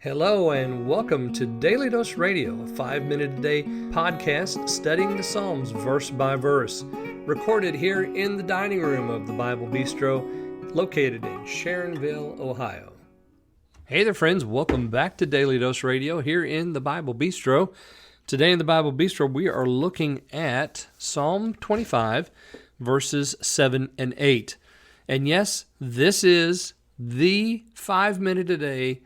Hello and welcome to Daily Dose Radio, a 5-minute-a-day podcast studying the Psalms verse by verse, recorded here in the dining room of the Bible Bistro, located in Sharonville, Ohio. Hey there, friends. Welcome back to Daily Dose Radio here in the Bible Bistro. Today in the Bible Bistro, we are looking at Psalm 25, verses 7 and 8. And yes, this is the 5-minute-a-day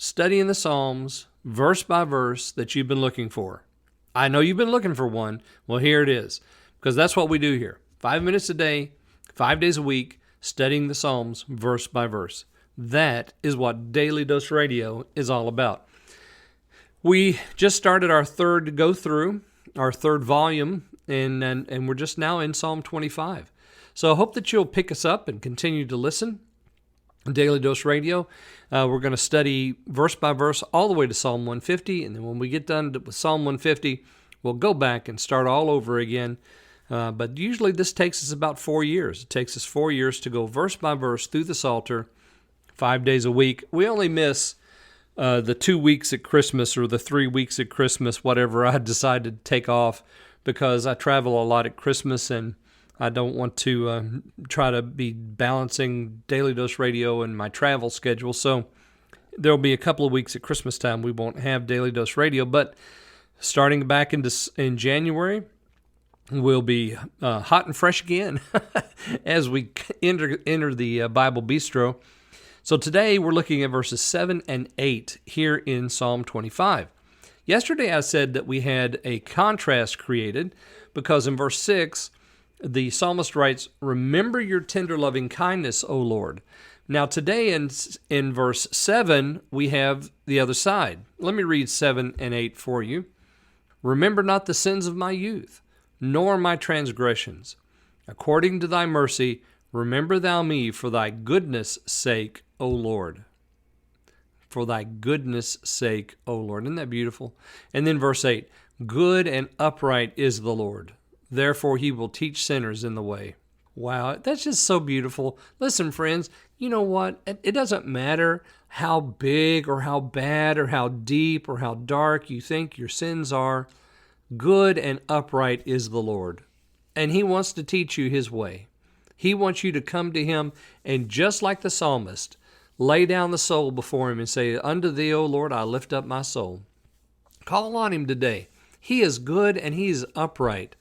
studying the Psalms, verse by verse, that you've been looking for. I know you've been looking for one. Well, here it is, because that's what we do here. 5 minutes a day, 5 days a week, studying the Psalms, verse by verse. That is what Daily Dose Radio is all about. We just started our third go-through, our third volume, and we're just now in Psalm 25. So I hope that you'll pick us up and continue to listen. Daily Dose Radio. We're going to study verse by verse all the way to Psalm 150, and then when we get done with Psalm 150, we'll go back and start all over again. But usually this takes us about 4 years. It takes us 4 years to go verse by verse through the Psalter, 5 days a week. We only miss the 2 weeks at Christmas or the 3 weeks at Christmas, whatever I decided to take off, because I travel a lot at Christmas and I don't want to try to be balancing Daily Dose Radio and my travel schedule. So there'll be a couple of weeks at Christmas time we won't have Daily Dose Radio. But starting back in January, we'll be hot and fresh again as we enter the Bible Bistro. So today we're looking at verses 7 and 8 here in Psalm 25. Yesterday I said that we had a contrast created because in verse 6, the psalmist writes, "Remember your tender loving kindness, O Lord." Now today in verse 7, we have the other side. Let me read 7 and 8 for you. "Remember not the sins of my youth, nor my transgressions. According to thy mercy, remember thou me for thy goodness' sake, O Lord." For thy goodness' sake, O Lord. Isn't that beautiful? And then verse 8, "Good and upright is the Lord. Therefore he will teach sinners in the way." Wow, that's just so beautiful. Listen, friends, you know what? It doesn't matter how big or how bad or how deep or how dark you think your sins are. Good and upright is the Lord. And he wants to teach you his way. He wants you to come to him and, just like the psalmist, lay down the soul before him and say, "Unto thee, O Lord, I lift up my soul." Call on him today. He is good and he is upright.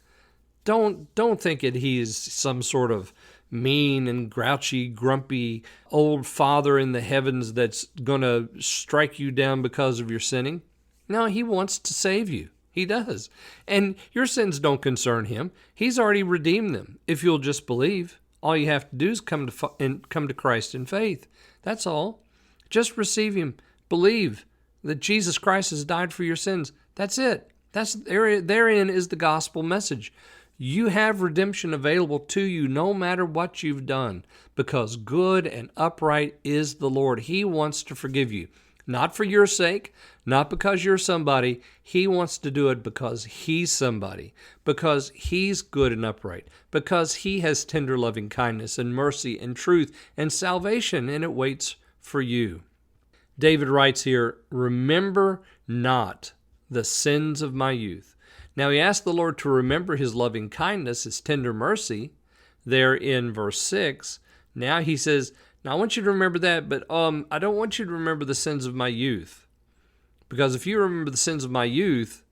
Don't think that he's some sort of mean and grouchy, grumpy old father in the heavens that's going to strike you down because of your sinning. No, he wants to save you. He does. And your sins don't concern him. He's already redeemed them. If you'll just believe, all you have to do is come to Christ in faith. That's all. Just receive him. Believe that Jesus Christ has died for your sins. That's it. Therein is the gospel message. You have redemption available to you no matter what you've done, because good and upright is the Lord. He wants to forgive you, not for your sake, not because you're somebody. He wants to do it because he's somebody, because he's good and upright, because he has tender loving kindness and mercy and truth and salvation, and it waits for you. David writes here, "Remember not the sins of my youth." Now he asked the Lord to remember his loving kindness, his tender mercy, there in verse 6. Now he says, "Now I want you to remember that, but I don't want you to remember the sins of my youth. Because if you remember the sins of my youth,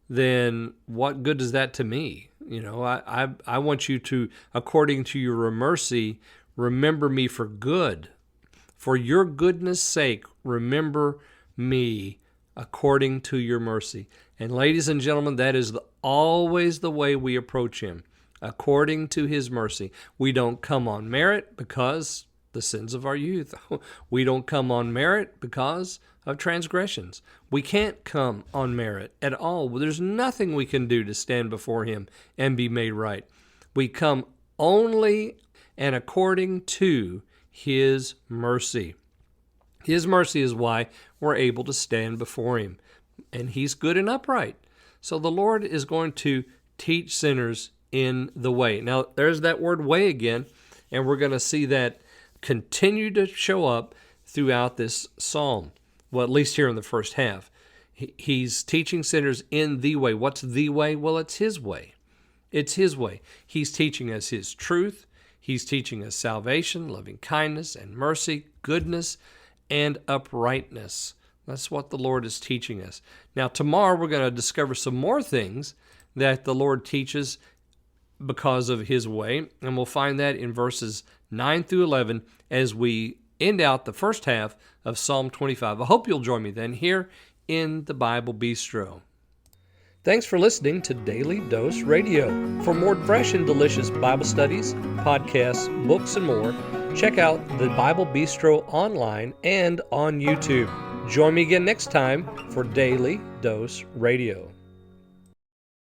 then what good is that to me? You know, I want you to, according to your mercy, remember me for good. For your goodness' sake, remember me according to your mercy." And ladies and gentlemen, that is always the way we approach him, according to his mercy. We don't come on merit because the sins of our youth. We don't come on merit because of transgressions. We can't come on merit at all. There's nothing we can do to stand before him and be made right. We come only and according to his mercy. His mercy is why we're able to stand before him. And he's good and upright. So the Lord is going to teach sinners in the way. Now, there's that word way again, and we're going to see that continue to show up throughout this psalm. Well, at least here in the first half. He's teaching sinners in the way. What's the way? Well, it's His way. It's His way. He's teaching us His truth. He's teaching us salvation, loving kindness and mercy, goodness, and uprightness. That's what the Lord is teaching us. Now, tomorrow we're going to discover some more things that the Lord teaches because of His way, and we'll find that in verses 9 through 11 as we end out the first half of Psalm 25. I hope you'll join me then here in the Bible Bistro. Thanks for listening to Daily Dose Radio. For more fresh and delicious Bible studies, podcasts, books, and more, check out the Bible Bistro online and on YouTube. Join me again next time for Daily Dose Radio.